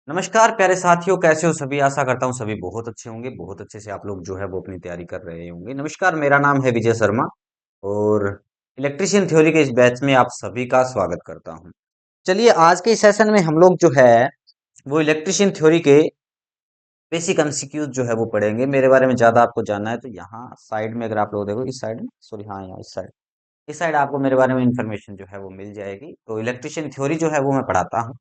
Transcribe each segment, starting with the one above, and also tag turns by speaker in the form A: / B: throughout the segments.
A: नमस्कार प्यारे साथियों, कैसे हो सभी। आशा करता हूँ सभी बहुत अच्छे होंगे। बहुत अच्छे से आप लोग जो है वो अपनी तैयारी कर रहे होंगे। नमस्कार, मेरा नाम है विजय शर्मा और इलेक्ट्रिशियन थ्योरी के इस बैच में आप सभी का स्वागत करता हूँ। चलिए, आज के इस सेशन में हम लोग जो है वो इलेक्ट्रिशियन थ्योरी के बेसिक एमसीक्यूज जो है वो पढ़ेंगे। मेरे बारे में ज्यादा आपको जानना है तो यहाँ साइड में, अगर आप लोग देखो इस साइड में, सॉरी हाँ, यहाँ इस साइड आपको मेरे बारे में इंफॉर्मेशन जो है वो मिल जाएगी। तो इलेक्ट्रिशियन थ्योरी जो है वो मैं पढ़ाता हूँ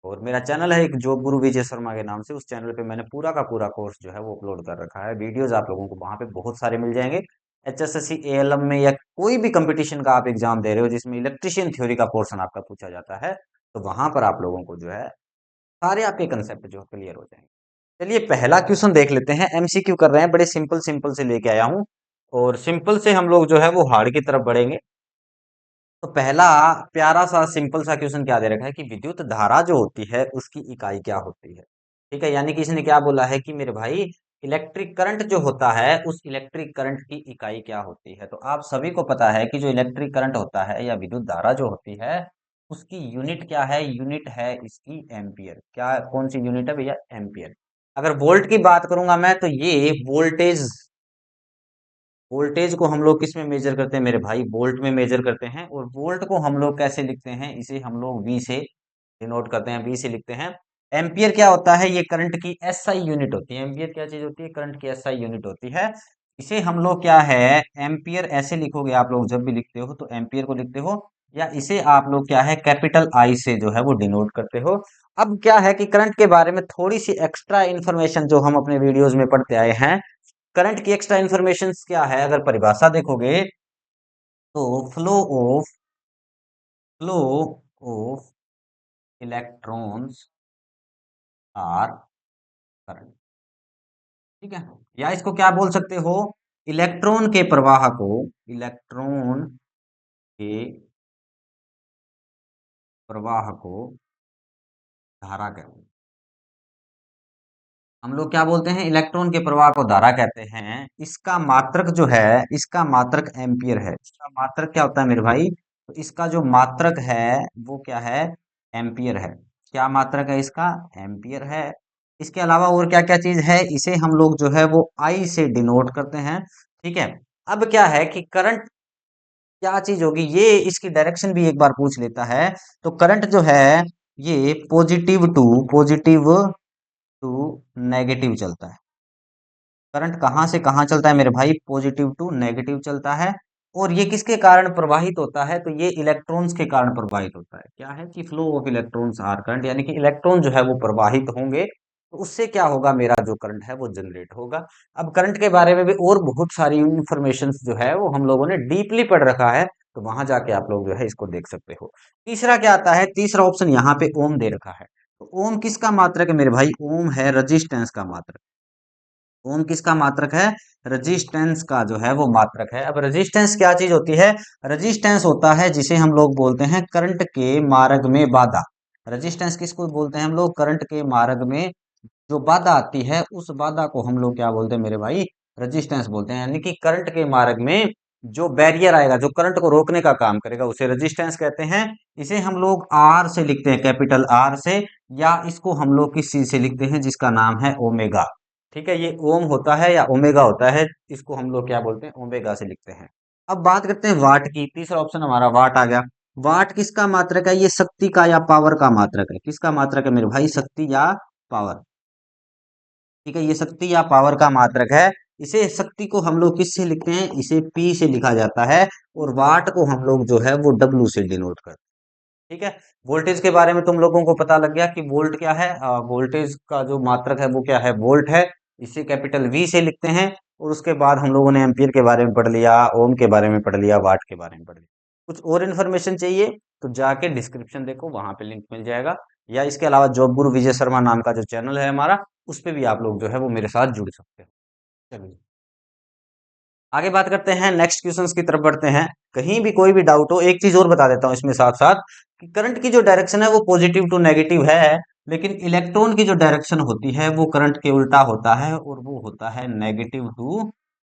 A: और मेरा चैनल है एक जॉब गुरु विजय शर्मा के नाम से। उस चैनल पे मैंने पूरा का पूरा कोर्स जो है वो अपलोड कर रखा है। वीडियोज आप लोगों को वहां पे बहुत सारे मिल जाएंगे। एचएसएससी एएलएम में या कोई भी कंपटीशन का आप एग्जाम दे रहे हो जिसमें इलेक्ट्रिशियन थ्योरी का पोर्शन आपका पूछा जाता है, तो वहां पर आप लोगों को जो है सारे आपके कंसेप्ट जो क्लियर हो जाएंगे। चलिए, पहला क्वेश्चन देख लेते हैं। एमसीक्यू कर रहे हैं, बड़े सिंपल सिंपल से लेके आया हूँ और सिंपल से हम लोग जो है वो हार्ड की तरफ बढ़ेंगे। तो पहला प्यारा सा सिंपल सा क्वेश्चन क्या दे रखा है कि विद्युत धारा जो होती है उसकी इकाई क्या होती है। ठीक है, यानी कि इसने क्या बोला है कि मेरे भाई इलेक्ट्रिक करंट जो होता है उस इलेक्ट्रिक करंट की इकाई क्या होती है। तो आप सभी को पता है कि जो इलेक्ट्रिक करंट होता है या विद्युत धारा जो होती है उसकी यूनिट क्या है। यूनिट है इसकी एम्पियर। क्या, कौन सी यूनिट है भैया? एम्पियर। अगर वोल्ट की बात करूंगा मैं तो ये वोल्टेज, वोल्टेज को हम लोग किस में मेजर करते हैं मेरे भाई? वोल्ट में मेजर करते हैं। और वोल्ट को हम लोग कैसे लिखते हैं? इसे हम लोग वी से डिनोट करते हैं, वी से लिखते हैं। एम्पियर क्या होता है? ये करंट की एसआई यूनिट होती है। एम्पियर क्या चीज होती है? करंट की एसआई यूनिट होती है। इसे हम लोग क्या है, एम्पियर ऐसे लिखोगे आप लोग जब भी लिखते हो तो एम्पियर को लिखते हो, या इसे आप लोग क्या है कैपिटल आई से जो है वो डिनोट करते हो। अब क्या है कि करंट के बारे में थोड़ी सी एक्स्ट्रा इन्फॉर्मेशन जो हम अपने वीडियोस में पढ़ते आए हैं। करंट की एक्स्ट्रा इन्फॉर्मेशन क्या है? अगर परिभाषा देखोगे तो flow of electrons or current. ठीक है, या इसको क्या बोल सकते हो? इलेक्ट्रॉन के प्रवाह को, इलेक्ट्रॉन के प्रवाह को धारा कहते हैं। हम लोग क्या बोलते हैं? इलेक्ट्रॉन के प्रवाह को धारा कहते हैं। इसका मात्रक जो है, इसका मात्रक एम्पियर है। इसका मात्रक क्या होता है मेरे भाई? तो इसका जो मात्रक है वो क्या है? एम्पियर है। क्या मात्रक है इसका? एम्पियर है। इसके अलावा और क्या क्या चीज है? इसे हम लोग जो है वो आई से डिनोट करते हैं। ठीक है। अब क्या है कि करंट क्या चीज होगी, ये इसकी डायरेक्शन भी एक बार पूछ लेता है। तो करंट जो है ये पॉजिटिव टू नेगेटिव चलता है। करंट कहाँ से कहाँ चलता है मेरे भाई? पॉजिटिव टू नेगेटिव चलता है। और ये किसके कारण प्रवाहित होता है? तो ये इलेक्ट्रॉन्स के कारण प्रवाहित होता है। क्या है कि flow of electrons or current, यानी कि इलेक्ट्रॉन जो है वो प्रवाहित होंगे तो उससे क्या होगा? मेरा जो करंट है वो जनरेट होगा। अब करंट के बारे में भी और बहुत सारी इंफॉर्मेशन जो है वो हम लोगों ने डीपली पढ़ रखा है, तो वहां जाके आप लोग जो है इसको देख सकते हो। तीसरा क्या आता है? तीसरा ऑप्शन यहाँ पे ओम दे रखा है। तो ओम किसका मात्रक है मेरे भाई? ओम है रजिस्टेंस का मात्रक। ओम किसका मात्रक है? रेजिस्टेंस का जो है वो मात्रक है। अब रेजिस्टेंस क्या चीज होती है? रेजिस्टेंस होता है जिसे हम लोग बोलते हैं करंट के मार्ग में बाधा। रेजिस्टेंस किसको बोलते हैं हम लोग? करंट के मार्ग में जो बाधा आती है उस बाधा को हम लोग क्या बोलते हैं मेरे भाई? रेजिस्टेंस बोलते हैं। यानी कि करंट के मार्ग में जो बैरियर आएगा, जो करंट को रोकने का काम करेगा, उसे रेजिस्टेंस कहते हैं। इसे हम लोग आर से लिखते हैं, कैपिटल आर से, या इसको हम लोग किस चीज से लिखते हैं जिसका नाम है ओमेगा। ठीक है, ये ओम होता है या ओमेगा होता है, इसको हम लोग क्या बोलते हैं? ओमेगा से लिखते हैं। अब बात करते हैं वाट की। तीसरा ऑप्शन हमारा वाट आ गया। वाट किसका मात्रक है? ये शक्ति का या पावर का मात्रक है। किसका मात्रक है मेरे भाई? शक्ति या पावर। ठीक है, ये शक्ति या पावर का मात्रक है। इसे शक्ति को हम लोग किससे लिखते हैं? इसे पी से लिखा जाता है। और वाट को हम लोग जो है वो डब्ल्यू से डिनोट करते हैं। ठीक है। वोल्टेज के बारे में तुम लोगों को पता लग गया कि वोल्ट क्या है। वोल्टेज का जो मात्रक है वो क्या है? वोल्ट है। इसे कैपिटल वी से लिखते हैं। और उसके बाद हम लोगों ने एम्पियर के बारे में पढ़ लिया, ओम के बारे में पढ़ लिया, वाट के बारे में पढ़ लिया। कुछ और इन्फॉर्मेशन चाहिए तो जाके डिस्क्रिप्शन देखो, वहां पे लिंक मिल जाएगा। या इसके अलावा जॉब गुरु विजय शर्मा नाम का जो चैनल है हमारा, उस पे भी आप लोग जो है वो मेरे साथ जुड़ सकते हो। चलिए, आगे बात करते हैं, नेक्स्ट क्वेश्चंस की तरफ बढ़ते हैं। कहीं भी कोई भी डाउट हो, एक चीज और बता देता हूं इसमें साथ साथ, कि करंट की जो डायरेक्शन है वो पॉजिटिव टू नेगेटिव है, लेकिन इलेक्ट्रॉन की जो डायरेक्शन होती है वो करंट के उल्टा होता है, और वो होता है नेगेटिव टू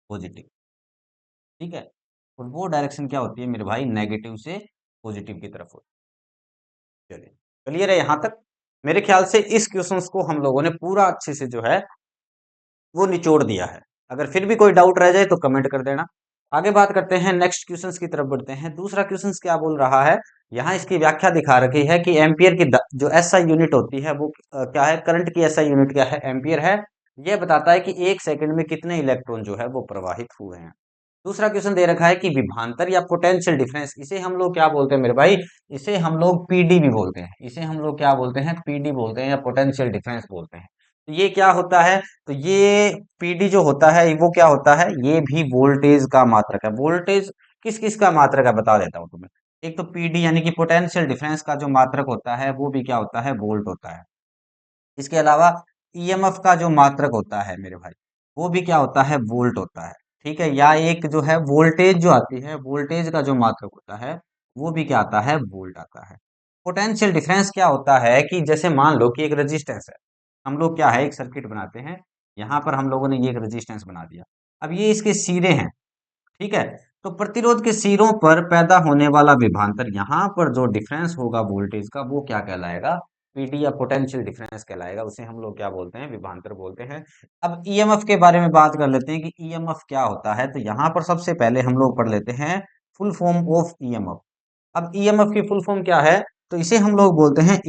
A: पॉजिटिव। ठीक है। और वो डायरेक्शन क्या होती है मेरे भाई? नेगेटिव से पॉजिटिव की तरफ होती है। चलिए, क्लियर है यहां तक? मेरे ख्याल से इस क्वेश्चंस को हम लोगों ने पूरा अच्छे से जो है वो निचोड़ दिया है। अगर फिर भी कोई डाउट रह जाए तो कमेंट कर देना। आगे बात करते हैं, नेक्स्ट क्वेश्चंस की तरफ बढ़ते हैं। दूसरा क्वेश्चंस क्या बोल रहा है, यहाँ इसकी व्याख्या दिखा रखी है कि एम्पियर की जो एसआई यूनिट होती है वो क्या है, करंट की एसआई यूनिट क्या है, एम्पियर है। यह बताता है कि 1 सेकंड में कितने इलेक्ट्रॉन जो है वो प्रवाहित हुए हैं। दूसरा क्वेश्चन दे रखा है कि विभवांतर या पोटेंशियल डिफरेंस, इसे हम लोग क्या बोलते हैं मेरे भाई, इसे हम लोग पीडी भी बोलते हैं। इसे हम लोग क्या बोलते हैं, पीडी बोलते हैं या पोटेंशियल डिफरेंस बोलते हैं। तो ये क्या होता है, तो ये पीडी जो होता है वो क्या होता है, ये भी वोल्टेज का मात्रक है। वोल्टेज किस किस का मात्रक है बता देता हूं तुम्हें। एक तो पीडी यानी कि पोटेंशियल डिफरेंस का जो मात्रक होता है वो भी क्या होता है, वोल्ट होता है। इसके अलावा ईएमएफ का जो मात्रक होता है मेरे भाई, वो भी क्या होता है, वोल्ट होता है। ठीक है, या एक जो है वोल्टेज जो आती है, वोल्टेज का जो मात्रक होता है वो भी क्या आता है, वोल्ट आता है। पोटेंशियल डिफरेंस क्या होता है कि जैसे मान लो कि एक रेजिस्टेंस है, हम लोग क्या है एक सर्किट बनाते हैं, यहाँ पर हम लोगों ने ये एक रेजिस्टेंस बना दिया। अब ये इसके सिरे हैं, ठीक है। तो प्रतिरोध के सिरों पर पैदा होने वाला विभवांतर, यहाँ पर जो डिफरेंस होगा वोल्टेज का वो क्या कहलाएगा, पीडी या पोटेंशियल डिफरेंस कहलाएगा। उसे हम लोग क्या बोलते हैं, विभवांतर बोलते हैं। अब ईएमएफ के बारे में बात कर लेते हैं कि ईएमएफ क्या होता है। तो यहाँ पर सबसे पहले हम लोग पढ़ लेते हैं फुल फॉर्म ऑफ ईएमएफ। अब ईएमएफ की फुल फॉर्म क्या है, तो इसे हम लोग बोलते हैं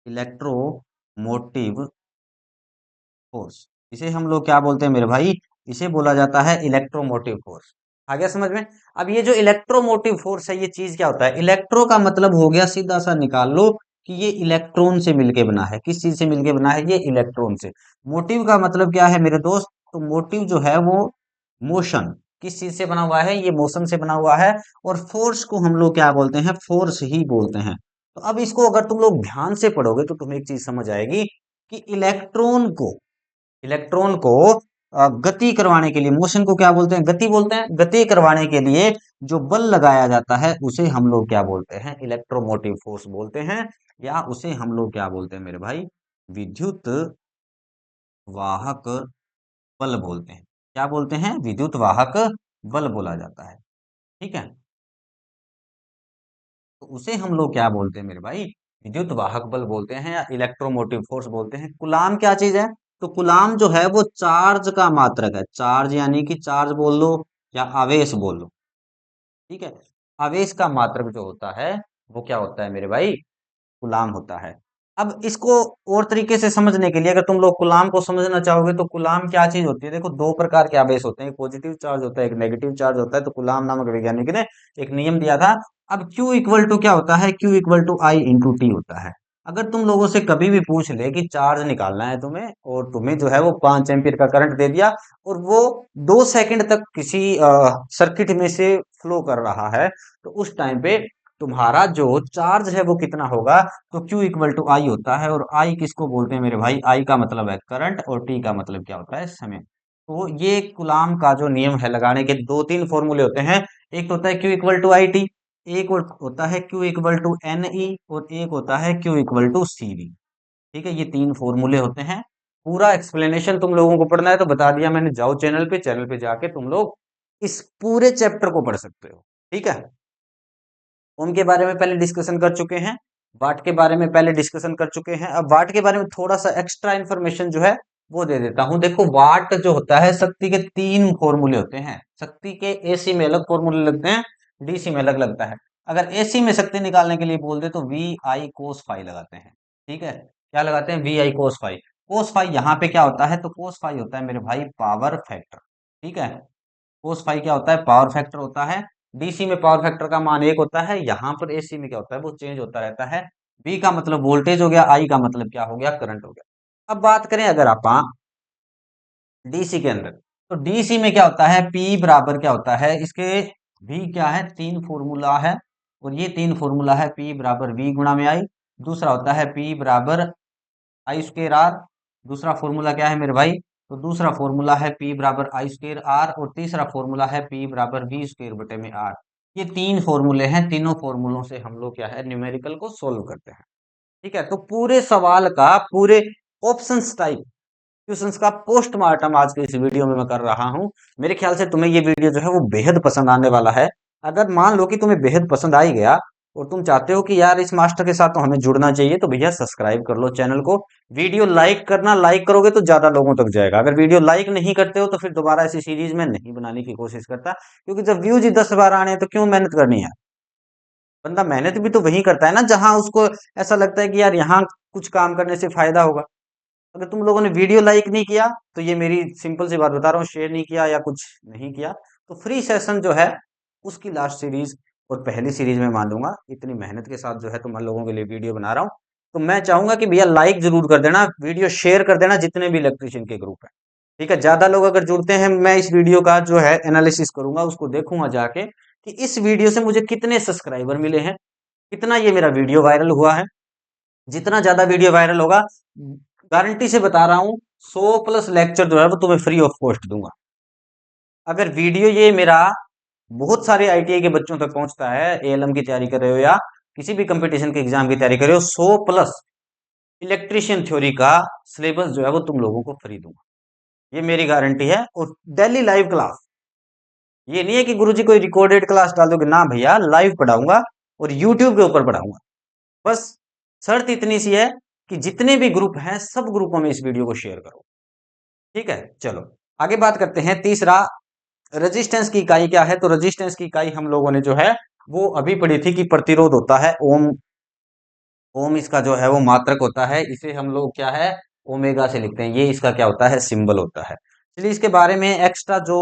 A: इलेक्ट्रोमोटिव फोर्स। इसे हम लोग क्या बोलते हैं मेरे भाई, इसे बोला जाता है इलेक्ट्रोमोटिव फोर्स। आ गया समझ में। अब ये जो इलेक्ट्रोमोटिव फोर्स है, ये चीज क्या होता है, इलेक्ट्रो का मतलब हो गया सीधा सा निकाल लो कि ये इलेक्ट्रॉन से मिलके बना है। किस चीज से मिलके बना है, ये इलेक्ट्रॉन से। मोटिव का मतलब क्या है मेरे दोस्त, तो मोटिव जो है वो मोशन, किस चीज से बना हुआ है, ये मोशन से बना हुआ है। और फोर्स को हम लोग क्या बोलते हैं, फोर्स ही बोलते हैं। तो अब इसको अगर तुम लोग ध्यान से पढ़ोगे तो तुम्हें एक चीज समझ आएगी कि इलेक्ट्रॉन को गति करवाने के लिए, मोशन को क्या बोलते हैं, गति बोलते हैं। गति करवाने के लिए जो बल लगाया जाता है उसे हम लोग क्या बोलते हैं, इलेक्ट्रोमोटिव फोर्स बोलते हैं। या उसे हम लोग क्या बोलते हैं मेरे भाई, विद्युत वाहक बल बोलते हैं। क्या बोलते हैं, विद्युत वाहक बल बोला जाता है। ठीक है, तो उसे हम लोग क्या बोलते हैं मेरे भाई, विद्युत वाहक बल बोलते हैं या इलेक्ट्रोमोटिव फोर्स बोलते हैं। कुलाम क्या चीज है, तो कुलाम जो है वो चार्ज का मात्रक है। चार्ज यानी कि चार्ज बोल लो या आवेश बोल लो, ठीक है। आवेश का मात्रक जो होता है वो क्या होता है मेरे भाई, गुलाम होता है। अब इसको और तरीके से समझने के लिए अगर तुम लोग गुलाम को समझना चाहोगे तो गुलाम क्या चीज होती है, देखो दो प्रकार के आवेश होते हैं, एक पॉजिटिव चार्ज होता है, एक नेगेटिव चार्ज होता है। तो गुलाम नामक वैज्ञानिक ने एक नियम दिया था। अब Q इक्वल टू क्या होता है, Q equal to I into T होता है। अगर तुम लोगों से कभी भी पूछ ले कि चार्ज निकालना है तुम्हें, और तुम्हें जो है वो 5 एम्पीयर का करंट दे दिया, और वो 2 सेकंड तक किसी सर्किट में से फ्लो कर रहा है, तो उस टाइम पे तुम्हारा जो चार्ज है वो कितना होगा, तो Q इक्वल टू आई होता है। और आई किसको बोलते हैं मेरे भाई, आई का मतलब है करंट और टी का मतलब क्या होता है, समय। तो ये कुलाम का जो नियम है लगाने के दो तीन फॉर्मूले होते हैं। एक होता है Q equal to I T, एक होता है Q equal to N E, और एक होता है Q equal to C V. ठीक है, ये तीन फॉर्मूले होते हैं। पूरा एक्सप्लेनेशन तुम लोगों को पढ़ना है तो बता दिया मैंने, जाओ चैनल पे जाके तुम लोग इस पूरे चैप्टर को पढ़ सकते हो। ठीक है, ओम के बारे में पहले डिस्कशन कर चुके हैं, वाट के बारे में पहले डिस्कशन कर चुके हैं। अब वाट के बारे में थोड़ा सा एक्स्ट्रा इन्फॉर्मेशन जो है वो दे देता हूं। देखो वाट जो होता है, शक्ति के तीन फॉर्मूले होते हैं। शक्ति के एसी में अलग फॉर्मूले लगते हैं, डीसी में अलग लगता है। अगर एसी में शक्ति निकालने के लिए बोल दे तो वी आई कोस फाई लगाते हैं। ठीक है, क्या लगाते हैं, V I cos phi. Cos phi यहाँ पे क्या होता है, तो कोस फाई होता है मेरे भाई पावर फैक्टर। ठीक है, कोस फाई क्या होता है, पावर फैक्टर होता है। डीसी में पावर फैक्टर का मान 1 होता है, यहाँ पर एसी में क्या होता है, वो चेंज होता रहता है। बी का मतलब वोल्टेज हो गया, आई का मतलब क्या हो गया, करंट हो गया। अब बात करें अगर आप डीसी के अंदर, तो डीसी में क्या होता है, पी बराबर क्या होता है इसके, भी क्या है, तीन फॉर्मूला है। और ये तीन फॉर्मूला है, पी बराबर वी गुणा में आई। दूसरा होता है पी बराबर आई स्क्र आर। दूसरा फॉर्मूला क्या है मेरे भाई, तो दूसरा फॉर्मूला है पी बराबर आई स्क्र आर। और तीसरा फॉर्मूला है पी बराबर वी स्क्र बटे में आर। ये तीन फॉर्मूले हैं, तीनों फॉर्मूलों से हम लोग क्या है, न्यूमेरिकल को सोल्व करते हैं। ठीक है, तो पूरे सवाल का, पूरे ऑप्शंस टाइप क्वेश्चंस का पोस्टमार्टम आज के इस वीडियो में मैं कर रहा हूं। मेरे ख्याल से तुम्हें ये वीडियो जो है वो बेहद पसंद आने वाला है। अगर मान लो कि तुम्हें बेहद पसंद आ ही गया, और तुम चाहते हो कि यार इस मास्टर के साथ तो हमें जुड़ना चाहिए, तो भैया सब्सक्राइब कर लो चैनल को। वीडियो लाइक करना, लाइक करोगे तो ज्यादा लोगों तक जाएगा। अगर वीडियो लाइक नहीं करते हो तो फिर दोबारा ऐसी सीरीज में नहीं बनाने की कोशिश करता, क्योंकि जब व्यूज ही 10 बार आने हैं तो क्यों मेहनत करनी है। बंदा मेहनत भी तो वही करता है ना जहां उसको ऐसा लगता है कि यार यहाँ कुछ काम करने से फायदा होगा। अगर तुम लोगों ने वीडियो लाइक नहीं किया, तो ये मेरी सिंपल सी बात बता रहा हूँ, शेयर नहीं किया या कुछ नहीं किया, तो फ्री सेशन जो है उसकी लास्ट सीरीज और पहली सीरीज में मान लूंगा। इतनी मेहनत के साथ जो है तुम लोगों के लिए वीडियो बना रहा हूँ, तो मैं चाहूंगा कि भैया लाइक जरूर कर देना, वीडियो शेयर कर देना जितने भी इलेक्ट्रिशियन के ग्रुप है। ठीक है, ज्यादा लोग अगर जुड़ते हैं, मैं इस वीडियो का जो है एनालिसिस करूंगा, उसको देखूंगा जाके कि इस वीडियो से मुझे कितने सब्सक्राइबर मिले हैं, कितना ये मेरा वीडियो वायरल हुआ है। जितना ज्यादा वीडियो वायरल होगा, गारंटी से बता रहा हूँ, 100+ लेक्चर जो है वो तुम्हें फ्री ऑफ कॉस्ट दूंगा। अगर वीडियो ये मेरा बहुत सारे आईटीआई के बच्चों तक पहुंचता है, एएलएम की तैयारी कर रहे हो या किसी भी कंपटीशन के एग्जाम की तैयारी कर रहे हो, 100+ इलेक्ट्रिशियन थ्योरी का सिलेबस जो है वो तुम लोगों को फ्री दूंगा। ये मेरी गारंटी है। और डेली लाइव क्लास, ये नहीं है कि गुरुजी कोई रिकॉर्डेड क्लास डाल दोगे, ना भैया, लाइव पढ़ाऊंगा और यूट्यूब के ऊपर पढ़ाऊंगा। बस शर्त इतनी सी है कि जितने भी ग्रुप हैं सब ग्रुपों में इस वीडियो को शेयर करो। ठीक है, चलो आगे बात करते हैं। तीसरा, रेजिस्टेंस की इकाई क्या है? तो रेजिस्टेंस की इकाई हम लोगों ने जो है वो अभी पढ़ी थी कि प्रतिरोध होता है ओम। ओम इसका जो है वो मात्रक होता है, इसे हम लोग क्या है, ओमेगा से लिखते हैं। ये इसका क्या होता है, सिंबल होता है। चलिए इसके बारे में एक्स्ट्रा जो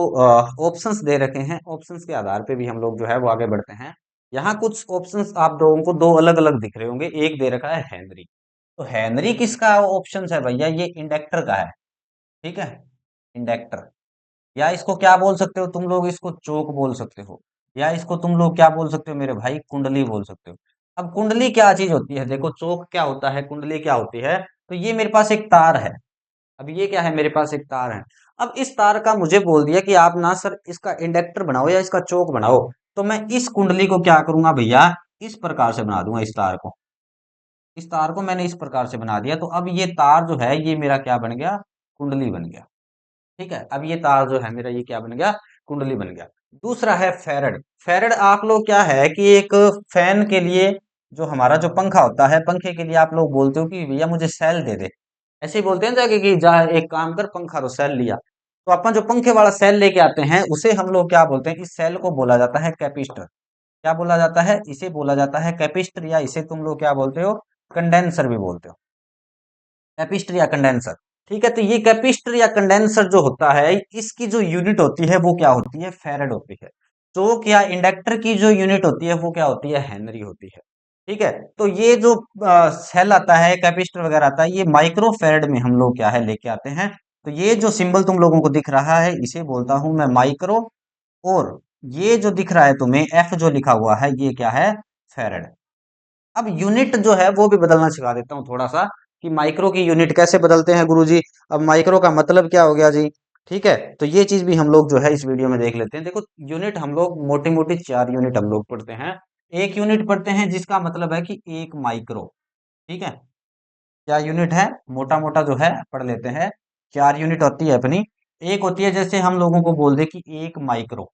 A: ऑप्शंस दे रखे हैं, ऑप्शंस के आधार पे भी हम लोग जो है वो आगे बढ़ते हैं। यहाँ कुछ ऑप्शंस आप लोगों को दो अलग अलग दिख रहे होंगे। एक दे रखा है हेनरी। तो हेनरी किसका ऑप्शन है भैया? ये इंडक्टर का है। ठीक है, इंडक्टर, या इसको क्या बोल सकते हो तुम लोग, इसको चोक बोल सकते हो, या इसको तुम लोग क्या बोल सकते हो मेरे भाई, कुंडली बोल सकते हो। अब कुंडली क्या चीज होती है? देखो, चोक क्या होता है, कुंडली क्या होती है। तो ये मेरे पास एक तार है। अब ये क्या है, मेरे पास एक तार है। अब इस तार का मुझे बोल दिया कि आप ना सर इसका इंडक्टर बनाओ या इसका चोक बनाओ, तो मैं इस कुंडली को क्या करूंगा भैया, इस प्रकार से बना दूंगा। इस तार को, इस तार को मैंने इस प्रकार से बना दिया, तो अब ये तार जो है ये मेरा क्या बन गया, कुंडली बन गया। ठीक है, अब ये तार जो है मेरा ये क्या बन गया, कुंडली बन गया। दूसरा है फेरड। फेरड आप लोग क्या है कि एक फैन के लिए, जो हमारा जो पंखा होता है, पंखे के लिए आप लोग बोलते हो कि भैया मुझे सेल दे दे। ऐसे ही बोलते हैं जाके कि जा एक काम कर, पंखा तो सेल लिया। तो अपन जो पंखे वाला सेल लेके आते हैं उसे हम लोग क्या बोलते हैं, इस सेल को बोला जाता है कैपिस्टर। क्या बोला जाता है? इसे बोला जाता है कैपिस्टर, या इसे तुम लोग क्या बोलते हो, कंडेंसर भी बोलते हो। कैपिस्टर या कंडेंसर। ठीक है, तो ये कैपिस्टर या कंडेंसर जो होता है, इसकी जो यूनिट होती है वो क्या होती है, फेरेड होती है। चोक या इंडक्टर की जो यूनिट होती है वो क्या होती है, हेनरी होती है। ठीक है, तो ये जो सेल आता है, कैपिस्टर वगैरह आता है, ये माइक्रो फेरेड में हम लोग क्या है लेके आते हैं। तो ये जो सिंबल तुम लोगों को दिख रहा है, इसे बोलता हूं मैं माइक्रो। और ये जो दिख रहा है तुम्हें, एफ जो लिखा हुआ है, ये क्या है, फेरेड। अब यूनिट जो है वो भी बदलना सिखा देता हूँ थोड़ा सा, कि माइक्रो की यूनिट कैसे बदलते हैं गुरुजी। अब माइक्रो का मतलब क्या हो गया जी। ठीक है, तो ये चीज भी हम लोग जो है इस वीडियो में देख लेते हैं। देखो, यूनिट हम लोग मोटी मोटी 4 यूनिट हम लोग पढ़ते हैं। एक यूनिट पढ़ते हैं जिसका मतलब है कि एक माइक्रो। ठीक है, क्या यूनिट है, मोटा मोटा जो है पढ़ लेते हैं। 4 यूनिट होती है अपनी। एक होती है, जैसे हम लोगों को बोल दे कि एक माइक्रो।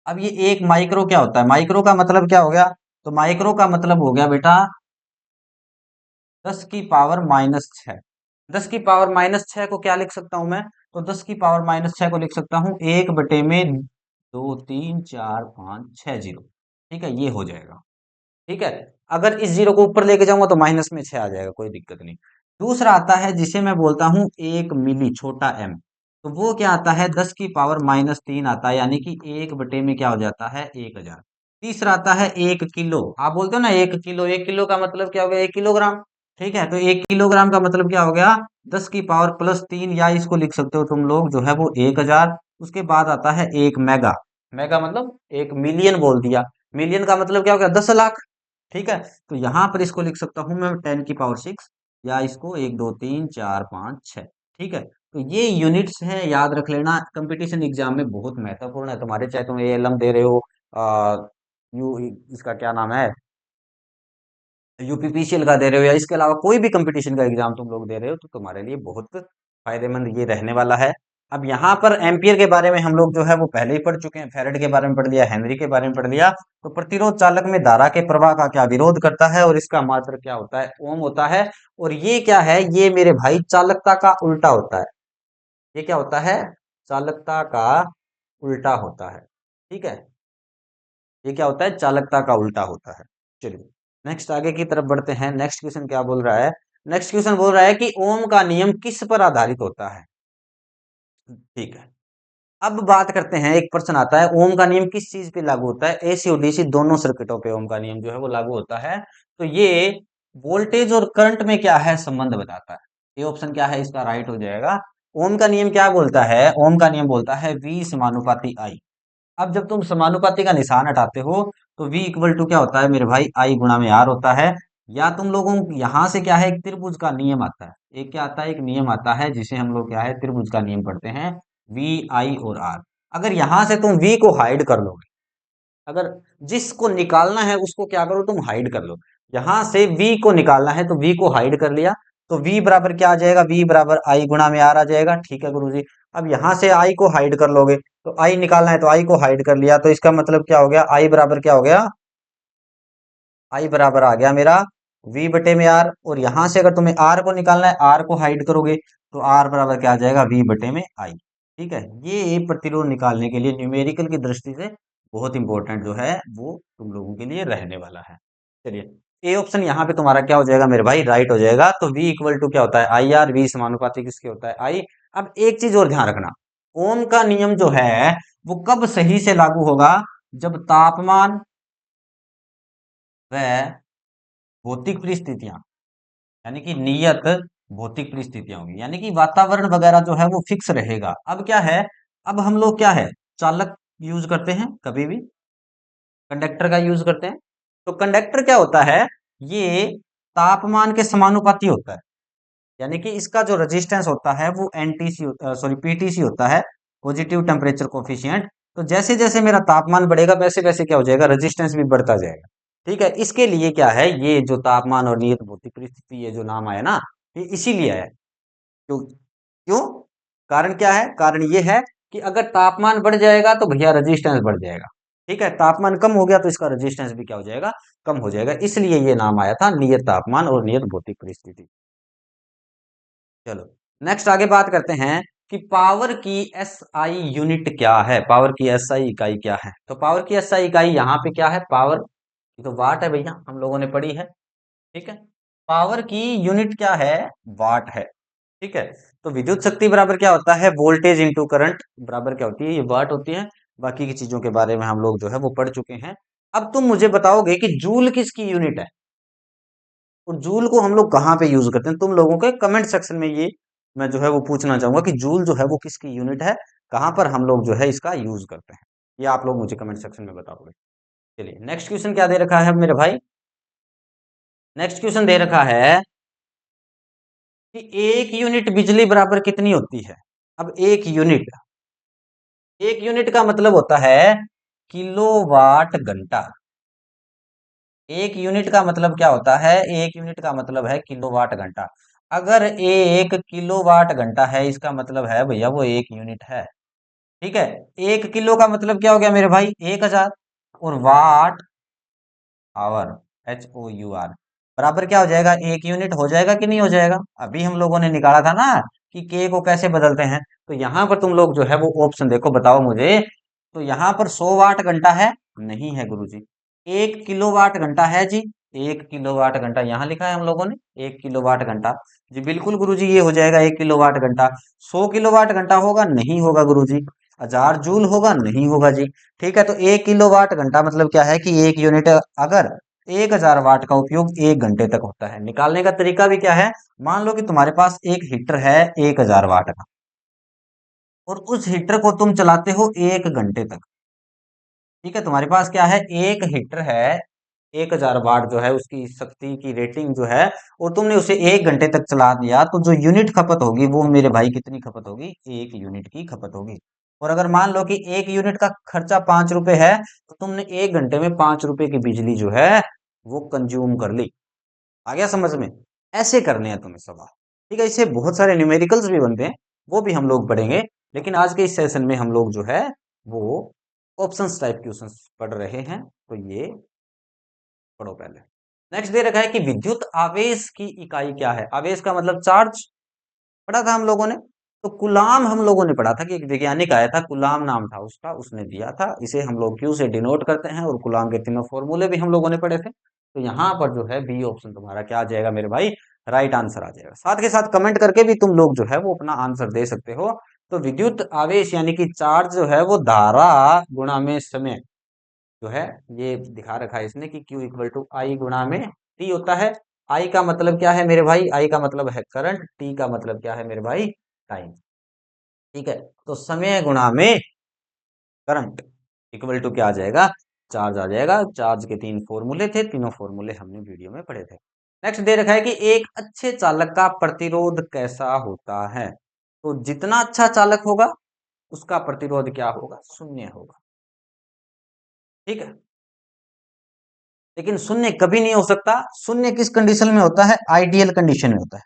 A: अब ये एक माइक्रो क्या होता है, माइक्रो का मतलब क्या हो गया? तो माइक्रो का मतलब हो गया बेटा 10⁻⁶। 10⁻⁶ को क्या लिख सकता हूं मैं? तो 10⁻⁶ को लिख सकता हूं 1/2 3 4 5 6 0। ठीक है, ये हो जाएगा। ठीक है, अगर इस जीरो को ऊपर लेके जाऊंगा तो माइनस में 6 आ जाएगा, कोई दिक्कत नहीं। दूसरा आता है जिसे मैं बोलता हूं 1 मिली, छोटा m। तो वो क्या आता है, 10⁻³ आता है, यानी कि 1 बटे में क्या हो जाता है, 1000। तीसरा आता है 1 किलो। आप बोलते हो ना 1 किलो, 1 किलो का मतलब क्या हो गया, 1 किलोग्राम। ठीक है, तो 1 किलोग्राम का मतलब क्या हो गया, 10⁻+3, या इसको लिख सकते हो तुम लोग जो है वो 1000। उसके बाद आता है 1 मेगा। मेगा मतलब 1 मिलियन बोल दिया। मिलियन का मतलब क्या हो गया, 10 लाख। ठीक है, तो यहां पर इसको लिख सकता हूं मैं 10⁶, या इसको 1 2 3 4 5 6। ठीक है, तो ये यूनिट्स है, याद रख लेना, कंपटीशन एग्जाम में बहुत महत्वपूर्ण है तुम्हारे, चाहे तुम एएलएम दे रहे हो, आ, यू इसका क्या नाम है, यूपीपीसीएल का दे रहे हो, या इसके अलावा कोई भी कंपटीशन का एग्जाम तुम लोग दे रहे हो, तो तुम्हारे लिए बहुत फायदेमंद ये रहने वाला है। अब यहाँ पर एम्पियर के बारे में हम लोग जो है वो पहले ही पढ़ चुके हैं, फेरेड के बारे में पढ़ लिया, हेनरी के बारे में पढ़ लिया। तो प्रतिरोध चालक में धारा के प्रवाह का क्या विरोध करता है और इसका मात्रक क्या होता है, ओम होता है। और ये क्या है, ये मेरे भाई चालकता का उल्टा होता है। ये क्या होता है, चालकता का उल्टा होता है। ठीक है, ये क्या होता है, चालकता का उल्टा होता है। चलिए नेक्स्ट आगे की तरफ बढ़ते हैं। नेक्स्ट क्वेश्चन क्या बोल रहा है, नेक्स्ट क्वेश्चन बोल रहा है कि ओम का नियम किस पर आधारित होता है। ठीक है, अब बात करते हैं, एक प्रश्न आता है ओम का नियम किस चीज पे लागू होता है। एसी और डीसी दोनों सर्किटों पे ओम का नियम जो है वो लागू होता है। तो ये वोल्टेज और करंट में क्या है, संबंध बताता है। ये ऑप्शन क्या है, इसका राइट हो जाएगा। ओम का नियम क्या बोलता है, ओम का नियम बोलता है V समानुपाती I। अब जब तुम समानुपाती का निशान हटाते हो तो V इक्वल टू क्या होता है मेरे भाई, I गुणा में R होता है। या तुम लोगों यहां से क्या है, एक त्रिभुज का नियम आता है। एक क्या आता है, एक नियम आता है जिसे हम लोग क्या है, त्रिभुज का नियम पढ़ते हैं, V I और R। अगर यहां से तुम V को हाइड कर लोगे, अगर जिसको निकालना है उसको क्या करो, तुम हाइड कर लो। यहां से V को निकालना है तो V को हाइड कर लिया, तो V बराबर क्या आ जाएगा, V बराबर I गुणा में R आ जाएगा। ठीक है गुरुजी। अब यहां से I को हाइड कर लोगे, तो I निकालना है तो I को हाइड कर लिया, तो इसका मतलब क्या हो गया, I बराबर क्या हो गया, I बराबर आ गया मेरा V बटे में R। और यहां से अगर तुम्हें R को निकालना है, R को हाइड करोगे तो R बराबर क्या आ जाएगा, V बटे में I। ठीक है, ये प्रतिरोध निकालने के लिए न्यूमेरिकल की दृष्टि से बहुत इंपॉर्टेंट जो है वो तुम लोगों के लिए रहने वाला है। चलिए, ए ऑप्शन यहाँ पे तुम्हारा क्या हो जाएगा मेरे भाई, राइट हो जाएगा। तो V इक्वल टू क्या होता है, आई आर। V समानुपाती किसके होता है, I। अब एक चीज और ध्यान रखना, ओम का नियम जो है वो कब सही से लागू होगा, जब तापमान व भौतिक परिस्थितियां, यानी कि नियत भौतिक परिस्थितियां होंगी, यानी कि वातावरण वगैरह जो है वो फिक्स रहेगा। अब क्या है, अब हम लोग क्या है, चालक यूज करते हैं, कभी भी कंडक्टर का यूज करते हैं। तो कंडक्टर क्या होता है, ये तापमान के समानुपाती होता है। यानी कि इसका जो रेजिस्टेंस होता है वो एनटीसी सॉरी पीटीसी होता है, पॉजिटिव टेम्परेचर कोफिशिएंट। तो जैसे जैसे मेरा तापमान बढ़ेगा वैसे वैसे क्या हो जाएगा, रेजिस्टेंस भी बढ़ता जाएगा। ठीक है, इसके लिए क्या है, ये जो तापमान और नियत भौतिक परिस्थिति ये जो नाम आया ना, ये इसीलिए है। क्यों क्यों, कारण क्या है, कारण ये है कि अगर तापमान बढ़ जाएगा तो भैया रेजिस्टेंस बढ़ जाएगा। ठीक है, तापमान कम हो गया तो इसका रेजिस्टेंस भी क्या हो जाएगा, कम हो जाएगा। इसलिए ये नाम आया था नियत तापमान और नियत भौतिक परिस्थिति। चलो नेक्स्ट आगे बात करते हैं कि पावर की एसआई यूनिट क्या है, पावर की एसआई इकाई क्या है। तो पावर की एसआई इकाई यहाँ पे क्या है, पावर की तो वाट है भैया, हम लोगों ने पढ़ी है। ठीक है, पावर की यूनिट क्या है, वाट है। ठीक है, तो विद्युत शक्ति बराबर क्या होता है, वोल्टेज इंटू करंट बराबर क्या होती है, ये वाट होती है। बाकी की चीजों के बारे में हम लोग जो है वो पढ़ चुके हैं। अब तुम मुझे बताओगे कि जूल किसकी यूनिट है, और जूल को हम लोग कहाँ पे यूज करते हैं। तुम लोगों के कमेंट सेक्शन में ये मैं जो है वो पूछना चाहूंगा कि जूल जो है वो किसकी यूनिट है, कहाँ पर हम लोग जो है इसका यूज करते हैं। ये आप लोग मुझे कमेंट सेक्शन में बताओगे। चलिए नेक्स्ट क्वेश्चन क्या दे रखा है मेरे भाई, नेक्स्ट क्वेश्चन दे रखा है कि एक यूनिट बिजली बराबर कितनी होती है। अब एक यूनिट का मतलब होता है किलोवाट घंटा। एक यूनिट का मतलब क्या होता है, एक यूनिट का मतलब है किलोवाट घंटा। अगर एक किलोवाट घंटा है, इसका मतलब है भैया वो एक यूनिट है। ठीक है, एक किलो का मतलब क्या हो गया मेरे भाई, 1000। और वाट आवर, HOUR बराबर क्या हो जाएगा, एक यूनिट हो जाएगा कि नहीं हो जाएगा। अभी हम लोगों ने निकाला था ना कि के को कैसे बदलते हैं। तो यहां पर तुम लोग जो है वो ऑप्शन देखो, बताओ मुझे। तो यहां पर 100 वाट घंटा है, नहीं है गुरुजी। 1 किलोवाट घंटा है जी, 1 किलोवाट घंटा यहाँ लिखा है हम लोगों ने, 1 किलोवाट घंटा। जी बिल्कुल गुरुजी, ये हो जाएगा 1 किलोवाट घंटा। 100 किलोवाट घंटा होगा, नहीं होगा गुरुजी। 1000 जूल होगा, नहीं होगा जी। ठीक है, तो 1 किलोवाट घंटा मतलब क्या है कि एक यूनिट, अगर 1000 वाट का उपयोग 1 घंटे तक होता है। निकालने का तरीका भी क्या है, मान लो कि तुम्हारे पास एक हीटर है 1000 वाट का, और उस हीटर को तुम चलाते हो 1 घंटे तक। ठीक है, तुम्हारे पास क्या है, एक हीटर है 1000 वाट जो है उसकी शक्ति की रेटिंग जो है, और तुमने उसे 1 घंटे तक चला दिया, तो जो यूनिट खपत होगी वो मेरे भाई कितनी खपत होगी, 1 यूनिट की खपत होगी। और अगर मान लो कि 1 यूनिट का खर्चा 5 रुपए है, तो तुमने 1 घंटे में 5 रुपए की बिजली जो है वो कंज्यूम कर ली। आ गया समझ में, ऐसे करने हैं तुम्हें सवाल। ठीक है, इससे बहुत सारे न्यूमेरिकल्स भी बनते हैं, वो भी हम लोग पढ़ेंगे। लेकिन आज के इस सेशन में हम लोग जो है वो ऑप्शंस टाइप क्वेश्चंस पढ़ रहे हैं, तो ये पढ़ो पहले। नेक्स्ट दे रखा है कि विद्युत आवेश की इकाई क्या है। आवेश का मतलब चार्ज, पढ़ा था हम लोगों ने। तो कुलाम हम लोगों ने पढ़ा था कि एक वैज्ञानिक आया था, कुलाम नाम था उसका, उसने दिया था। इसे हम लोग क्यू से डिनोट करते हैं, और कुलाम के तीनों फॉर्मूले भी हम लोगों ने पढ़े थे। तो यहाँ पर जो है बी ऑप्शन तुम्हारा क्या आ जाएगा मेरे भाई, राइट आंसर आ जाएगा। साथ के साथ कमेंट करके भी तुम लोग जो है वो अपना आंसर दे सकते हो। तो विद्युत आवेश यानी कि चार्ज जो है वो धारा गुणा में समय जो है, ये दिखा रखा है इसने कि Q इक्वल टू आई गुणा में टी होता है। आई का मतलब क्या है मेरे भाई, आई का मतलब है करंट, टी का मतलब क्या है मेरे भाई, टाइम। ठीक है, तो समय गुणा में करंट इक्वल टू क्या आ जाएगा, चार्ज आ जाएगा। चार्ज के तीन फॉर्मूले थे, तीनों फॉर्मूले हमने वीडियो में पढ़े थे। नेक्स्ट दे रखा है कि एक अच्छे चालक का प्रतिरोध कैसा होता है। तो जितना अच्छा चालक होगा उसका प्रतिरोध क्या होगा, शून्य होगा। ठीक है, लेकिन शून्य कभी नहीं हो सकता। शून्य किस कंडीशन में होता है, आइडियल कंडीशन में होता है।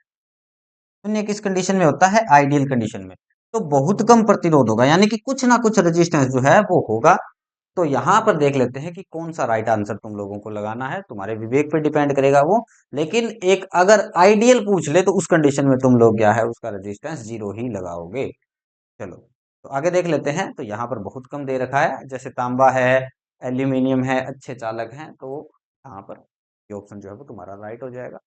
A: शून्य किस कंडीशन में होता है, आइडियल कंडीशन में। तो बहुत कम प्रतिरोध होगा, यानी कि कुछ ना कुछ रेजिस्टेंस जो है वो होगा। तो यहां पर देख लेते हैं कि कौन सा राइट आंसर तुम लोगों को लगाना है, तुम्हारे विवेक पे डिपेंड करेगा वो। लेकिन एक अगर आइडियल पूछ ले तो उस कंडीशन में तुम लोग क्या है, उसका रेजिस्टेंस जीरो ही लगाओगे। चलो, तो आगे देख लेते हैं। तो यहाँ पर बहुत कम दे रखा है, जैसे तांबा है, एल्यूमिनियम है, अच्छे चालक हैं, तो यहाँ पर ये ऑप्शन जो है वो तुम्हारा राइट हो जाएगा।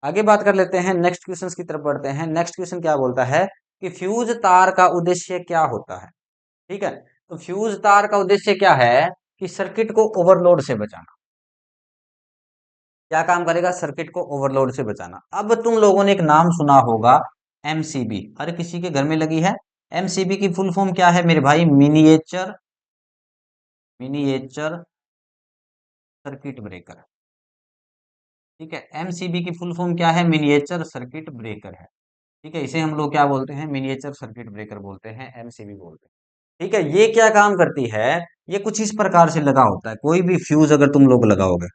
A: आगे बात कर लेते हैं, नेक्स्ट क्वेश्चन की तरफ बढ़ते हैं। नेक्स्ट क्वेश्चन क्या बोलता है कि फ्यूज तार का उद्देश्य क्या होता है। ठीक है, तो फ्यूज तार का उद्देश्य क्या है कि सर्किट को ओवरलोड से बचाना। क्या काम करेगा, सर्किट को ओवरलोड से बचाना। अब तुम लोगों ने एक नाम सुना होगा, एमसीबी, हर किसी के घर में लगी है। एमसीबी की फुल फॉर्म क्या है मेरे भाई, मिनिएचर मिनिएचर सर्किट ब्रेकर। ठीक है, एमसीबी की फुल फॉर्म क्या है, मिनिएचर सर्किट ब्रेकर है। ठीक है, इसे हम लोग क्या बोलते हैं, मिनिएचर सर्किट ब्रेकर बोलते हैं, एमसीबी बोलते हैं। ठीक है, ये क्या काम करती है, ये कुछ इस प्रकार से लगा होता है। कोई भी फ्यूज अगर तुम लोग लगाओगे,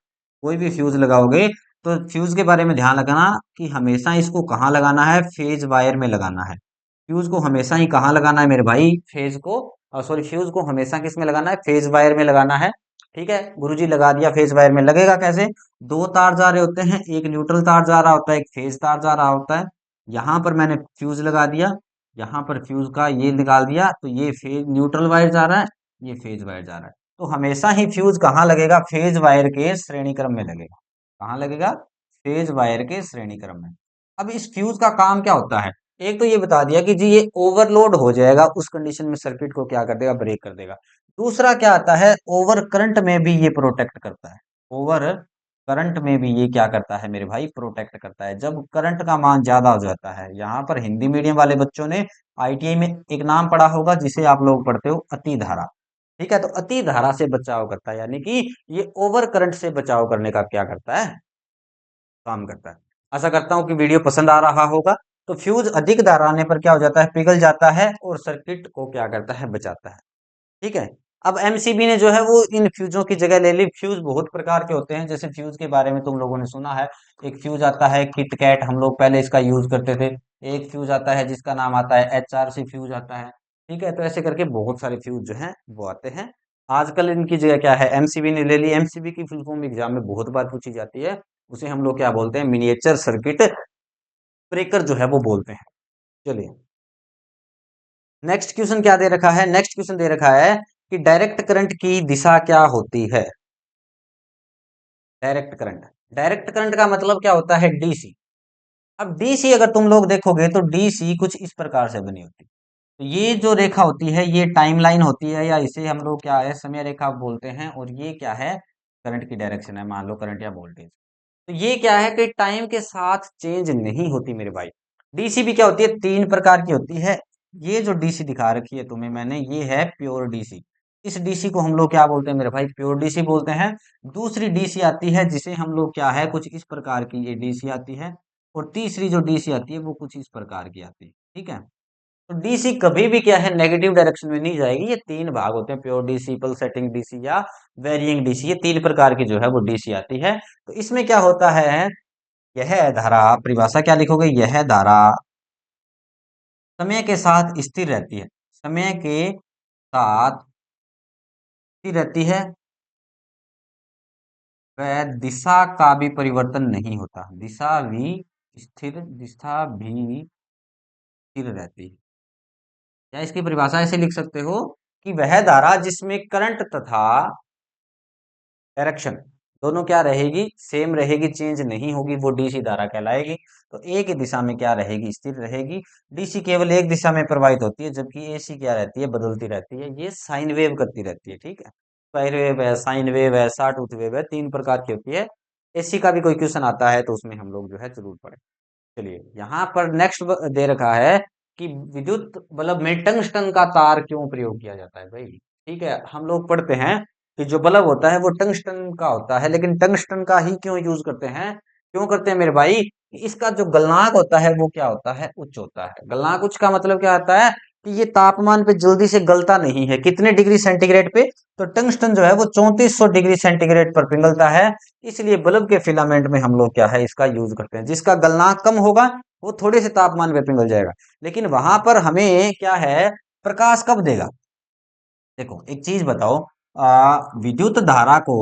A: कोई भी फ्यूज लगाओगे, तो फ्यूज के बारे में ध्यान रखना कि हमेशा इसको कहाँ लगाना है, फेज वायर में लगाना है। फ्यूज को हमेशा ही कहाँ लगाना है मेरे भाई, फेज को, सॉरी, फ्यूज को हमेशा किस में लगाना है, फेज वायर में लगाना है। ठीक है, गुरुजी लगा दिया, फेज वायर में लगेगा कैसे, दो तार जा रहे होते हैं, एक न्यूट्रल तार जा रहा होता है, एक फेज तार जा रहा होता है। यहाँ पर मैंने फ्यूज लगा दिया, यहाँ पर फ्यूज का ये निकाल दिया, तो ये फेज न्यूट्रल वायर जा रहा है, ये फेज वायर जा रहा है। तो हमेशा ही फ्यूज कहाँ लगेगा, फेज वायर के श्रेणी क्रम में लगेगा। कहाँ लगेगा, फेज वायर के श्रेणी क्रम में। अब इस फ्यूज का काम क्या होता है, एक तो ये बता दिया कि जी ये ओवरलोड हो जाएगा, उस कंडीशन में सर्किट को क्या कर देगा, ब्रेक कर देगा। दूसरा क्या आता है, ओवर करंट में भी ये प्रोटेक्ट करता है। ओवर करंट में भी ये क्या करता है मेरे भाई, प्रोटेक्ट करता है। जब करंट का मान ज्यादा हो जाता है, यहाँ पर हिंदी मीडियम वाले बच्चों ने आईटीआई में एक नाम पढ़ा होगा जिसे आप लोग पढ़ते हो, अति धारा। ठीक है, तो अति धारा से बचाव करता है, यानी कि ये ओवर करंट से बचाव करने का क्या करता है, काम करता है। आशा करता हूं कि वीडियो पसंद आ रहा होगा। तो फ्यूज अधिक धारा आने पर क्या हो जाता है, पिघल जाता है, और सर्किट को क्या करता है, बचाता है। ठीक है, अब एमसीबी ने जो है वो इन फ्यूजों की जगह ले ली। फ्यूज बहुत प्रकार के होते हैं, जैसे फ्यूज के बारे में तुम लोगों ने सुना है, एक फ्यूज आता है किटकैट, हम लोग पहले इसका यूज करते थे। एक फ्यूज आता है जिसका नाम आता है एचआरसी फ्यूज आता है। ठीक है, तो ऐसे करके बहुत सारे फ्यूज जो हैं वो आते हैं। आजकल इनकी जगह क्या है, एमसीबी ने ले ली। एमसीबी की फुल फॉर्म एग्जाम में बहुत बार पूछी जाती है, उसे हम लोग क्या बोलते हैं, मिनिएचर सर्किट ब्रेकर जो है वो बोलते हैं। चलिए, नेक्स्ट क्वेश्चन क्या दे रखा है, नेक्स्ट क्वेश्चन दे रखा है कि डायरेक्ट करंट की दिशा क्या होती है। डायरेक्ट करंट, डायरेक्ट करंट का मतलब क्या होता है, डीसी। अब डीसी अगर तुम लोग देखोगे तो डीसी कुछ इस प्रकार से बनी होती है। तो ये जो रेखा होती है ये टाइमलाइन होती है, या इसे हम लोग क्या है, समय रेखा बोलते हैं। और ये क्या है, करंट की डायरेक्शन है, मान लो करंट या वोल्टेज। तो ये क्या है कि टाइम के साथ चेंज नहीं होती मेरे भाई। डीसी भी क्या होती है, तीन प्रकार की होती है। ये जो डीसी दिखा रखी है तुम्हें मैंने, ये है प्योर डीसी। इस डीसी को हम लोग क्या बोलते हैं मेरे भाई, प्योर डीसी बोलते हैं। दूसरी डीसी आती है जिसे हम लोग क्या है, कुछ इस प्रकार की ये डीसी आती है। और तीसरी जो डीसी आती है वो कुछ इस प्रकार की आती है। ठीक है, तो डीसी कभी भी क्या है, नेगेटिव डायरेक्शन में नहीं जाएगी। ये तीन भाग होते हैं, प्योर डीसी, पल्सेटिंग डीसी, या वेरिएंग डीसी। ये तीन प्रकार की जो है वो डीसी आती है। तो इसमें क्या होता है, यह धारा, परिभाषा क्या लिखोगे, यह धारा समय के साथ स्थिर रहती है। समय के साथ स्थिर रहती है, वह दिशा का भी परिवर्तन नहीं होता। दिशा भी स्थिर रहती है। या इसकी परिभाषा ऐसे लिख सकते हो कि वह धारा जिसमें करंट तथा डायरेक्शन दोनों क्या रहेगी, सेम रहेगी, चेंज नहीं होगी, वो डीसी धारा कहलाएगी। तो एक ही दिशा में क्या रहेगी, स्थिर रहेगी। डीसी केवल एक दिशा में प्रवाहित होती है, जबकि एसी क्या रहती है, बदलती रहती है। ये साइन वेव करती रहती है, ठीक है। स्क्वायर वेव है, साइन वेव है, शॉर्टूथ वेव है, तीन प्रकार की होती है। एसी का भी कोई क्वेश्चन आता है तो उसमें हम लोग जो है जरूर पढ़े। चलिए यहाँ पर नेक्स्ट दे रखा है कि विद्युत बल्ब में टंगस्टन का तार क्यों प्रयोग किया जाता है भाई। ठीक है, हम लोग पढ़ते हैं कि जो बल्ब होता है वो टंगस्टन का होता है, लेकिन टंगस्टन का ही क्यों यूज करते हैं, क्यों करते हैं मेरे भाई। इसका जो गलनांक होता है वो क्या होता है, उच्च होता है। गलनांक उच्च का मतलब क्या होता है कि ये तापमान पे जल्दी से गलता नहीं है। कितने डिग्री सेंटीग्रेड पे, तो टंगस्टन जो है वो 3400 डिग्री सेंटीग्रेड पर पिघलता है। इसलिए बल्ब के फिलामेंट में हम लोग क्या है इसका यूज करते हैं। जिसका गलनांक कम होगा वो थोड़े से तापमान पे पिघल जाएगा, लेकिन वहां पर हमें क्या है, प्रकाश कब देगा। देखो एक चीज बताओ, विद्युत धारा को,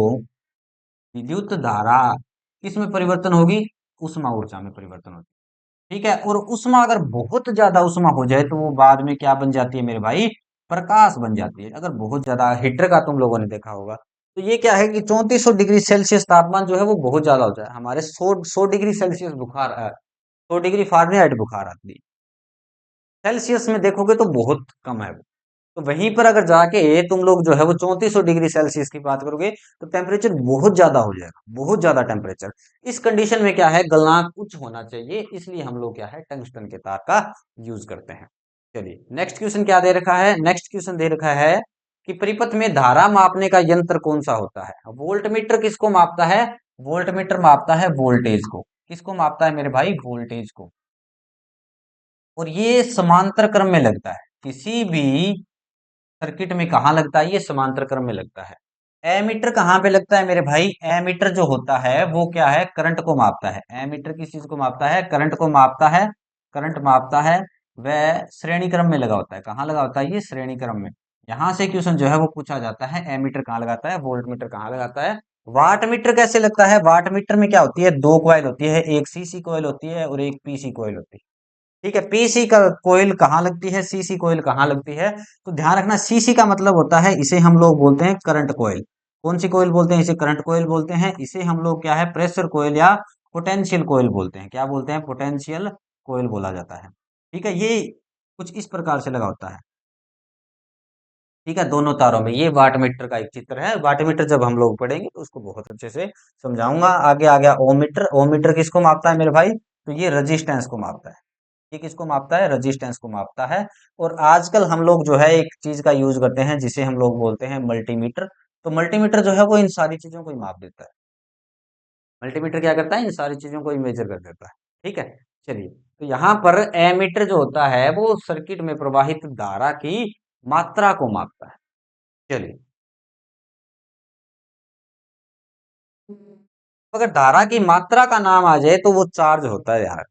A: विद्युत धारा किस में परिवर्तन होगी, उष्मा ऊर्जा में परिवर्तन होगी। ठीक है, और उष्मा अगर बहुत ज्यादा उष्मा हो जाए तो वो बाद में क्या बन जाती है मेरे भाई, प्रकाश बन जाती है। अगर बहुत ज्यादा, हीटर का तुम लोगों ने देखा होगा, तो ये क्या है कि 3400 डिग्री सेल्सियस तापमान जो है वो बहुत ज्यादा हो जाए, हमारे 100 डिग्री सेल्सियस बुखार, 100 डिग्री फारेनहाइट बुखार आती है। सेल्सियस में देखोगे तो बहुत कम है वो। तो वहीं पर अगर जाके तुम लोग जो है वो 3400 डिग्री सेल्सियस की बात करोगे तो टेम्परेचर बहुत ज्यादा हो जाएगा, बहुत ज्यादा टेम्परेचर। इस कंडीशन में क्या है, गलनांक उच्च होना चाहिए, इसलिए हम लोग क्या है टंगस्टन के तार का यूज करते हैं। चलिए नेक्स्ट क्वेश्चन क्या दे रखा है, नेक्स्ट क्वेश्चन दे रखा है कि परिपथ में धारा मापने का यंत्र कौन सा होता है। वोल्टमीटर किसको मापता है, वोल्टमीटर मापता है वोल्टेज को। किसको मापता है मेरे भाई, वोल्टेज को। और ये समांतर क्रम में लगता है, किसी भी सर्किट में कहाँ लगता है, ये समांतर क्रम में लगता है। एमीटर कहाँ पे लगता है मेरे भाई, एमीटर जो होता है वो क्या है, करंट को मापता है। एमीटर किस चीज को मापता है, करंट को मापता है, करंट मापता है। वह श्रेणी क्रम में लगा होता है, कहाँ लगा होता है, ये श्रेणी क्रम में। यहाँ से क्वेश्चन जो है वो पूछा जाता है, एमीटर कहाँ लगाता है, वोल्ट मीटर कहाँ लगाता है। वाट मीटर कैसे लगता है, वाट मीटर में क्या होती है, दो कॉइल होती है, एक सीसी कॉइल होती है और एक पीसी कॉइल होती है। ठीक है, पीसी का कोयल कहाँ लगती है, सीसी कोयल कहाँ लगती है। तो ध्यान रखना, सीसी का मतलब होता है, इसे हम लोग बोलते हैं करंट कोयल। कौन सी कोयल बोलते हैं, इसे करंट कोयल बोलते हैं। इसे हम लोग क्या है, प्रेशर कोयल या पोटेंशियल कोयल बोलते हैं। क्या बोलते हैं, पोटेंशियल कोयल बोला जाता है। ठीक है, ये कुछ इस प्रकार से लगा होता है। ठीक है, दोनों तारों में। ये वाट मीटर का एक चित्र है। वाट मीटर जब हम लोग पढ़ेंगे तो उसको बहुत अच्छे से समझाऊंगा। आगे आ गया ओमीटर। ओमीटर किसको मापता है मेरे भाई, तो ये रजिस्टेंस को मापता है। ये किसको मापता है, रजिस्टेंस को मापता है। और आजकल हम लोग जो है एक चीज का यूज करते हैं जिसे हम लोग बोलते हैं मल्टीमीटर। तो मल्टीमीटर जो है वो इन सारी चीजों को ही माप देता है। मल्टीमीटर क्या करता है, इन सारी चीजों को ही मेजर कर देता है। ठीक है, चलिए तो यहाँ पर एमीटर जो होता है वो सर्किट में प्रवाहित धारा की मात्रा को मापता है। चलिए, अगर धारा की मात्रा का नाम आ जाए तो वो चार्ज होता है यार।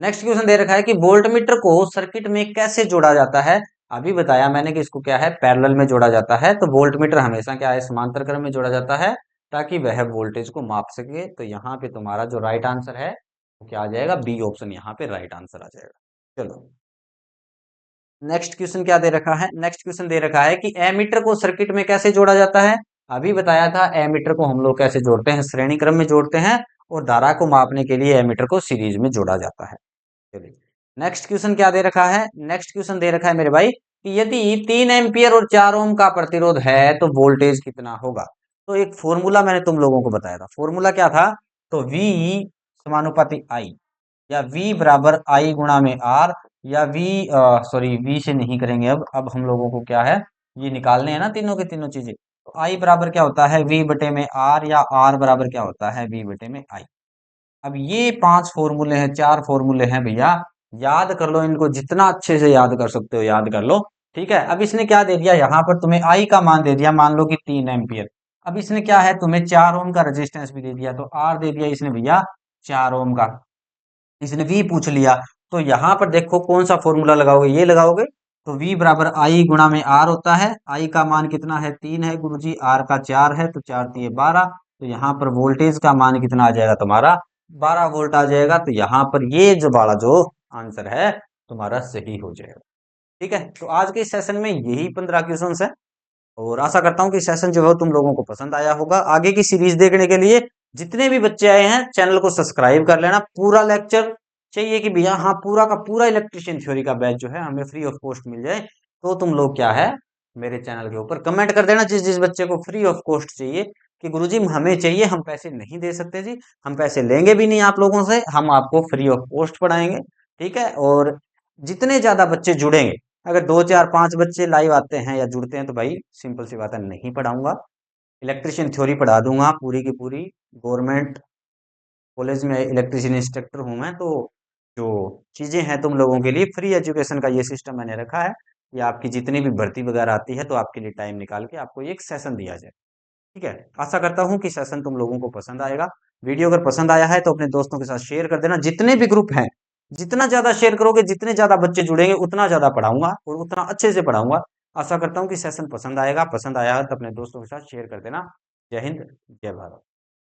A: नेक्स्ट क्वेश्चन दे रखा है कि वोल्टमीटर को सर्किट में कैसे जोड़ा जाता है। अभी बताया मैंने कि इसको क्या है, पैरेलल में जोड़ा जाता है। तो वोल्टमीटर हमेशा क्या है, समांतर क्रम में जोड़ा जाता है ताकि वह वोल्टेज को माप सके। तो यहाँ पे तुम्हारा जो राइट आंसर है वो क्या आ जाएगा, बी ऑप्शन यहाँ पे राइट आंसर आ जाएगा। चलो नेक्स्ट क्वेश्चन क्या दे रखा है, नेक्स्ट क्वेश्चन दे रखा है कि एमीटर को सर्किट में कैसे जोड़ा जाता है। अभी बताया था एमीटर को हम लोग कैसे जोड़ते हैं, श्रेणी क्रम में जोड़ते हैं। और धारा को मापने के लिए एमीटर को सीरीज में जोड़ा जाता है। चलिए नेक्स्ट क्वेश्चन क्या दे रखा है, नेक्स्ट क्वेश्चन दे रखा है मेरे भाई कि यदि 3 एम्पियर और 4 ओम का प्रतिरोध है तो वोल्टेज कितना होगा। तो एक फॉर्मूला मैंने तुम लोगों को बताया था, फॉर्मूला क्या था, तो V समानुपाती I, या V बराबर I गुणा में R, या V, सॉरी V से नहीं करेंगे। अब हम लोगों को क्या है, ये निकालने हैं ना तीनों के तीनों चीजें। तो I बराबर क्या होता है, V बटे में R, या R बराबर क्या होता है, V बटे में I। अब ये 5 फॉर्मूले हैं, 4 फॉर्मूले हैं भैया, याद कर लो इनको, जितना अच्छे से याद कर सकते हो याद कर लो। ठीक है, अब इसने क्या दे दिया, यहाँ पर तुम्हें आई का मान दे दिया, मान लो कि 3 एम्पियर। अब इसने क्या है, तुम्हें 4 ओम का रेजिस्टेंस भी दे दिया, तो आर दे दिया इसने भैया 4 ओम का। इसने वी पूछ लिया, तो यहाँ पर देखो कौन सा फॉर्मूला लगाओगे, ये लगाओगे। तो V बराबर I गुणा में R होता है। I का मान कितना है, 3 है गुरुजी, R का 4 है, तो 4 3 12। तो यहाँ पर वोल्टेज का मान कितना आ जाएगा तुम्हारा, 12 वोल्ट आ जाएगा। तो यहाँ पर ये जो वाला जो आंसर है तुम्हारा सही हो जाएगा। ठीक है, तो आज के इस सेशन में यही 15 क्वेश्चन है, और आशा करता हूँ कि सेशन जो है तुम लोगों को पसंद आया होगा। आगे की सीरीज देखने के लिए जितने भी बच्चे आए हैं चैनल को सब्सक्राइब कर लेना। पूरा लेक्चर चाहिए कि भैया हाँ पूरा का पूरा इलेक्ट्रिशियन थ्योरी का बैच जो है हमें फ्री ऑफ कॉस्ट मिल जाए, तो तुम लोग क्या है मेरे चैनल के ऊपर कमेंट कर देना जिस जिस बच्चे को फ्री ऑफ कॉस्ट चाहिए, कि गुरुजी हमें चाहिए, हम पैसे नहीं दे सकते जी, हम पैसे लेंगे भी नहीं आप लोगों से, हम आपको फ्री ऑफ कॉस्ट पढ़ाएंगे। ठीक है, और जितने ज्यादा बच्चे जुड़ेंगे, अगर 2 4 5 बच्चे लाइव आते हैं या जुड़ते हैं तो भाई सिंपल सी बात है नहीं पढ़ाऊंगा, इलेक्ट्रिशियन थ्योरी पढ़ा दूंगा पूरी की पूरी। गवर्नमेंट कॉलेज में इलेक्ट्रिशियन इंस्ट्रक्टर हूं मैं, तो जो चीजें हैं तुम लोगों के लिए फ्री एजुकेशन का ये सिस्टम मैंने रखा है कि आपकी जितनी भी भर्ती वगैरह आती है तो आपके लिए टाइम निकाल के आपको एक सेशन दिया जाए। ठीक है, आशा करता हूँ कि सेशन तुम लोगों को पसंद आएगा। वीडियो अगर पसंद आया है तो अपने दोस्तों के साथ शेयर कर देना। जितने भी ग्रुप हैं, जितना ज्यादा शेयर करोगे, जितने ज्यादा बच्चे जुड़ेंगे, उतना ज्यादा पढ़ाऊंगा और उतना अच्छे से पढ़ाऊंगा। आशा करता हूँ कि सेशन पसंद आएगा, पसंद आया है तो अपने दोस्तों के साथ शेयर कर देना। जय हिंद, जय भारत।